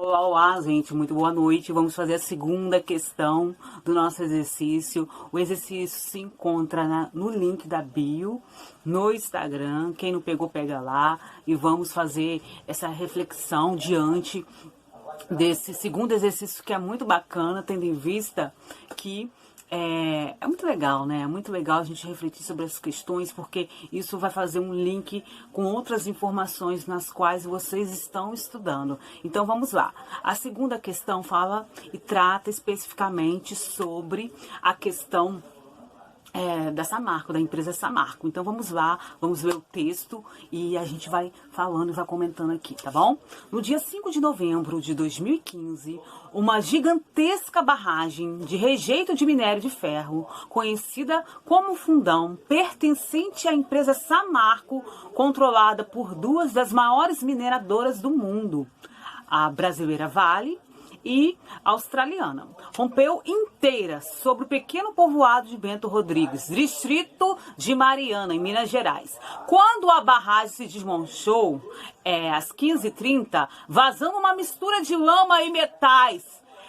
Olá, gente, muito boa noite. Vamos fazer a segunda questão do nosso exercício. O exercício se encontra no link da bio, no Instagram. Quem não pegou, pega lá. E vamos fazer essa reflexão diante desse segundo exercício, que é muito bacana, tendo em vista que é muito legal, né? É muito legal a gente refletir sobre as questões, porque isso vai fazer um link com outras informações nas quais vocês estão estudando. Então vamos lá. A segunda questão fala e trata especificamente sobre a questão da Samarco, da empresa Samarco. Então vamos lá, vamos ver o texto e a gente vai falando e vai comentando aqui, tá bom? No dia 5 de novembro de 2015, uma gigantesca barragem de rejeito de minério de ferro, conhecida como Fundão, pertencente à empresa Samarco, controlada por duas das maiores mineradoras do mundo, a brasileira Vale e australiana, rompeu inteira sobre o pequeno povoado de Bento Rodrigues, distrito de Mariana, em Minas Gerais. Quando a barragem se desmanchou, às 15h30, vazando uma mistura de lama e metais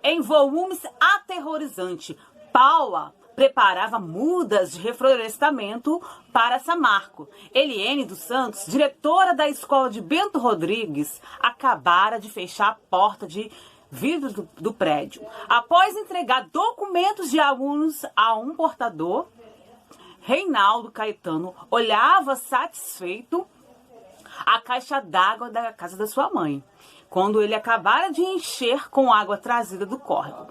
em volumes aterrorizantes, Paula preparava mudas de reflorestamento para Samarco. Eliene dos Santos, diretora da escola de Bento Rodrigues, acabara de fechar a porta de vidro do prédio. Após entregar documentos de alunos a um portador, Reinaldo Caetano olhava satisfeito a caixa d'água da casa da sua mãe, quando ele acabara de encher com água trazida do córrego.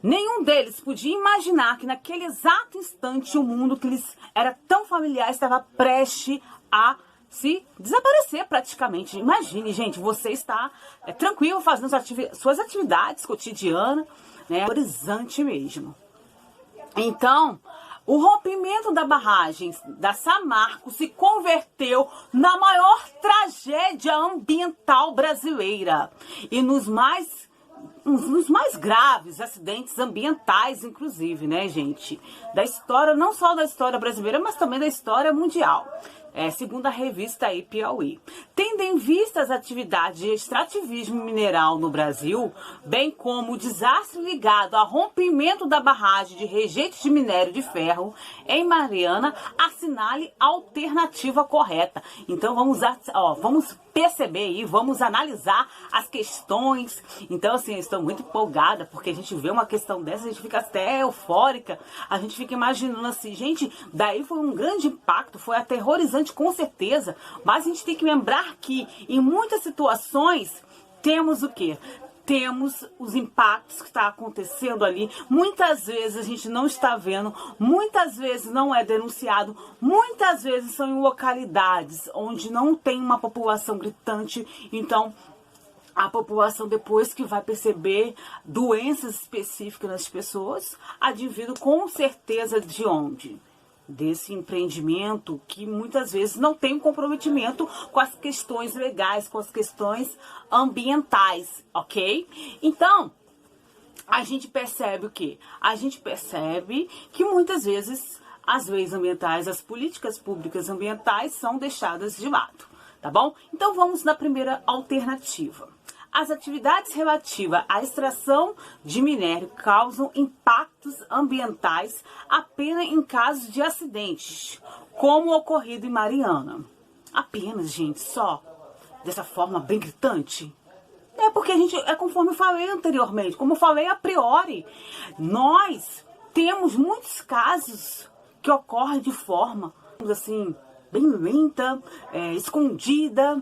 Nenhum deles podia imaginar que naquele exato instante o mundo que lhes era tão familiar estava prestes a se desaparecer praticamente. Imagine, gente, você está tranquilo fazendo suas atividades cotidianas, né? Horizonte mesmo. Então, o rompimento da barragem da Samarco se converteu na maior tragédia ambiental brasileira e nos mais graves acidentes ambientais, inclusive, né, gente? Da história, não só da história brasileira, mas também da história mundial. Segundo a revista aí, Piauí. Tendo em vista as atividades de extrativismo mineral no Brasil, bem como o desastre ligado ao rompimento da barragem de rejeito de minério de ferro em Mariana, assinale a alternativa correta. Então vamos perceber aí, vamos analisar as questões. Então, assim, eu estou muito empolgada, porque a gente vê uma questão dessa, a gente fica até eufórica, a gente fica imaginando assim, gente, daí foi um grande impacto, foi aterrorizante com certeza, mas a gente tem que lembrar que em muitas situações temos o quê? Temos os impactos que está acontecendo ali. Muitas vezes a gente não está vendo, muitas vezes não é denunciado, muitas vezes são em localidades onde não tem uma população gritante. Então, a população, depois que vai perceber doenças específicas nas pessoas, advindo com certeza de onde? Desse empreendimento que muitas vezes não tem um comprometimento com as questões legais, com as questões ambientais, ok? Então, a gente percebe o quê? A gente percebe que muitas vezes as leis ambientais, as políticas públicas ambientais são deixadas de lado, tá bom? Então vamos na primeira alternativa. As atividades relativas à extração de minério causam impactos ambientais apenas em casos de acidentes, como o ocorrido em Mariana. Apenas, gente, só dessa forma bem gritante. Porque a gente, conforme eu falei anteriormente, como eu falei a priori, nós temos muitos casos que ocorrem de forma, assim, bem lenta, escondida,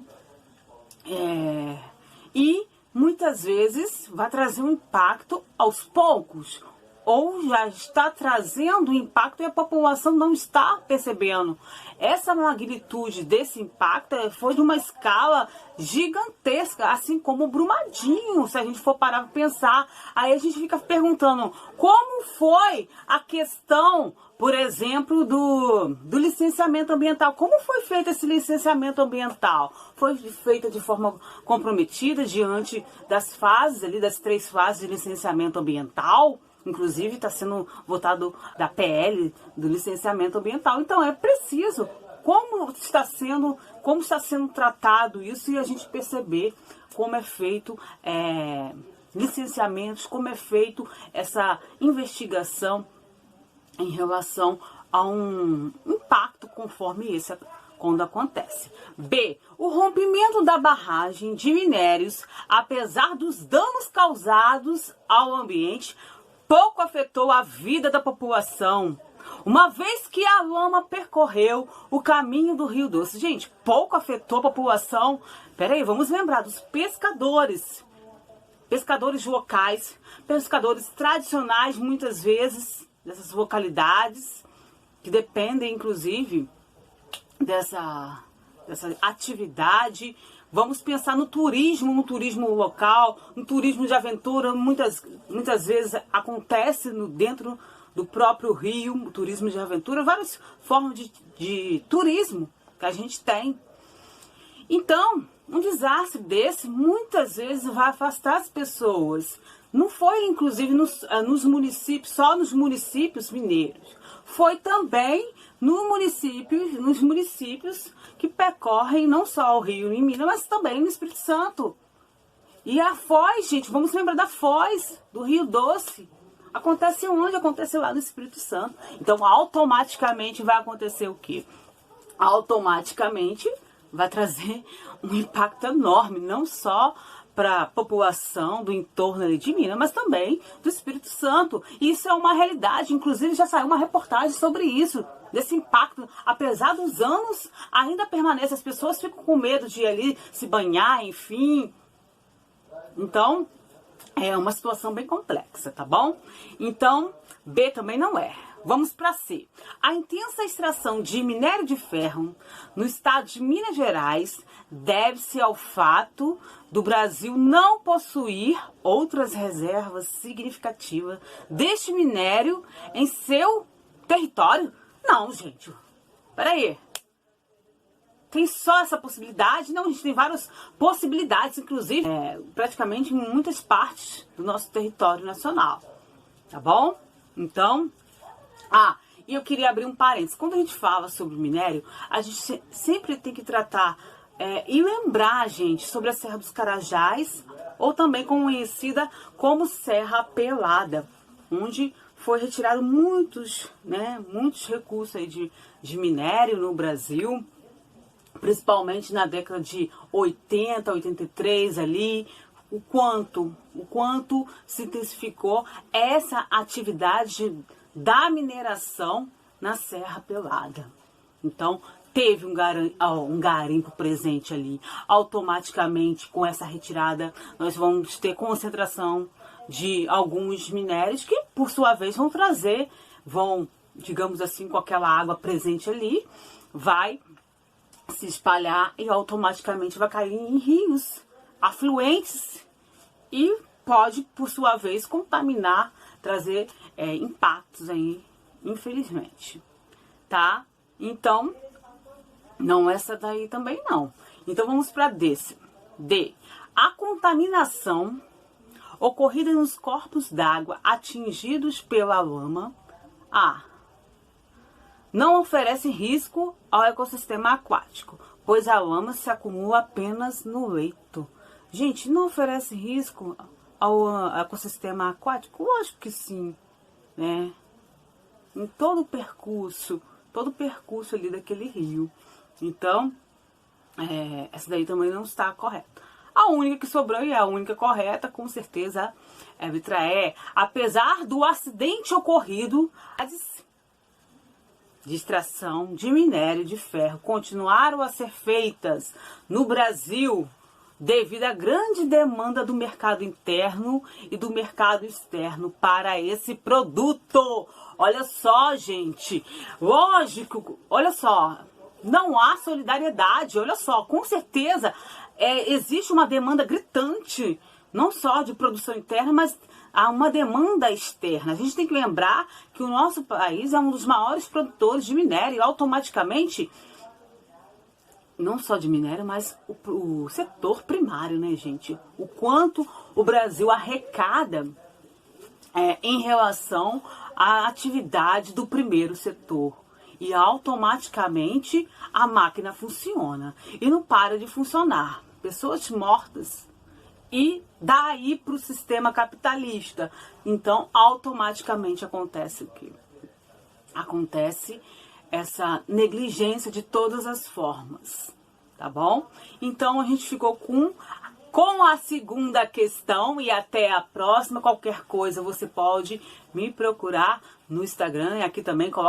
e muitas vezes vai trazer um impacto aos poucos, ou já está trazendo impacto e a população não está percebendo. Essa magnitude desse impacto foi de uma escala gigantesca, assim como o Brumadinho, se a gente for parar para pensar. Aí a gente fica perguntando como foi a questão, por exemplo, do licenciamento ambiental. Como foi feito esse licenciamento ambiental? Foi feito de forma comprometida diante das fases ali, das 3 fases de licenciamento ambiental? Inclusive está sendo votado da PL do licenciamento ambiental. Então é preciso como está sendo tratado isso e a gente perceber como é feito licenciamentos, como é feito essa investigação em relação a um impacto conforme esse quando acontece. B. O rompimento da barragem de minérios, apesar dos danos causados ao ambiente, pouco afetou a vida da população, uma vez que a lama percorreu o caminho do Rio Doce. Gente, pouco afetou a população. Peraí, vamos lembrar dos pescadores locais, pescadores tradicionais, muitas vezes, dessas localidades, que dependem, inclusive, dessa atividade. Vamos pensar no turismo local, no turismo de aventura. Muitas vezes acontece dentro do próprio rio, o turismo de aventura, várias formas de turismo que a gente tem. Então, um desastre desse, muitas vezes, vai afastar as pessoas. Não foi, inclusive, nos municípios, só nos municípios mineiros. Foi também nos municípios que percorrem não só o Rio em Minas, mas também no Espírito Santo. E a Foz, gente, vamos lembrar da Foz, do Rio Doce. Acontece onde? Acontece lá no Espírito Santo. Então, automaticamente vai acontecer o quê? Automaticamente vai trazer um impacto enorme, não só para a população do entorno ali de Minas, mas também do Espírito Santo. E isso é uma realidade, inclusive já saiu uma reportagem sobre isso, desse impacto. Apesar dos anos, ainda permanece, as pessoas ficam com medo de ir ali se banhar, enfim. Então, é uma situação bem complexa, tá bom? Então, B também não é. Vamos para C. A intensa extração de minério de ferro no estado de Minas Gerais deve-se ao fato do Brasil não possuir outras reservas significativas deste minério em seu território? Não, gente. Peraí. Tem só essa possibilidade? Não, a gente tem várias possibilidades, inclusive praticamente em muitas partes do nosso território nacional. Tá bom? Então, e eu queria abrir um parênteses. Quando a gente fala sobre minério, a gente sempre tem que tratar e lembrar, gente, sobre a Serra dos Carajás, ou também conhecida como Serra Pelada, onde foi retirado muitos recursos aí de minério no Brasil, principalmente na década de 80, 83 ali. O quanto se intensificou essa atividade da mineração na Serra Pelada. Então, teve um garimpo presente ali. Automaticamente, com essa retirada, nós vamos ter concentração de alguns minérios que, por sua vez, vão, digamos assim, com aquela água presente ali, vai se espalhar e automaticamente vai cair em rios afluentes e pode, por sua vez, contaminar, trazer impactos aí, infelizmente, tá? Então, não essa daí também não. Então, vamos para D. A contaminação ocorrida nos corpos d'água atingidos pela lama, não oferece risco ao ecossistema aquático, pois a lama se acumula apenas no leito. Gente, não oferece risco ao ecossistema aquático? Lógico que sim, né? Em todo o percurso ali daquele rio. Então, essa daí também não está correta. A única que sobrou e a única correta, com certeza, é a letra E. Apesar do acidente ocorrido, de extração de minério de ferro continuaram a ser feitas no Brasil devido à grande demanda do mercado interno e do mercado externo para esse produto. Olha só, gente, lógico, olha só, não há solidariedade, olha só, com certeza existe uma demanda gritante, não só de produção interna, mas há uma demanda externa. A gente tem que lembrar que o nosso país é um dos maiores produtores de minério, automaticamente, não só de minério, mas o setor primário, né, gente? O quanto o Brasil arrecada em relação à atividade do primeiro setor. e automaticamente a máquina funciona e não para de funcionar. Pessoas mortas e daí para o sistema capitalista. Então, automaticamente acontece o quê? Acontece essa negligência de todas as formas, tá bom? Então, a gente ficou com a segunda questão e até a próxima. Qualquer coisa você pode me procurar no Instagram e aqui também coloca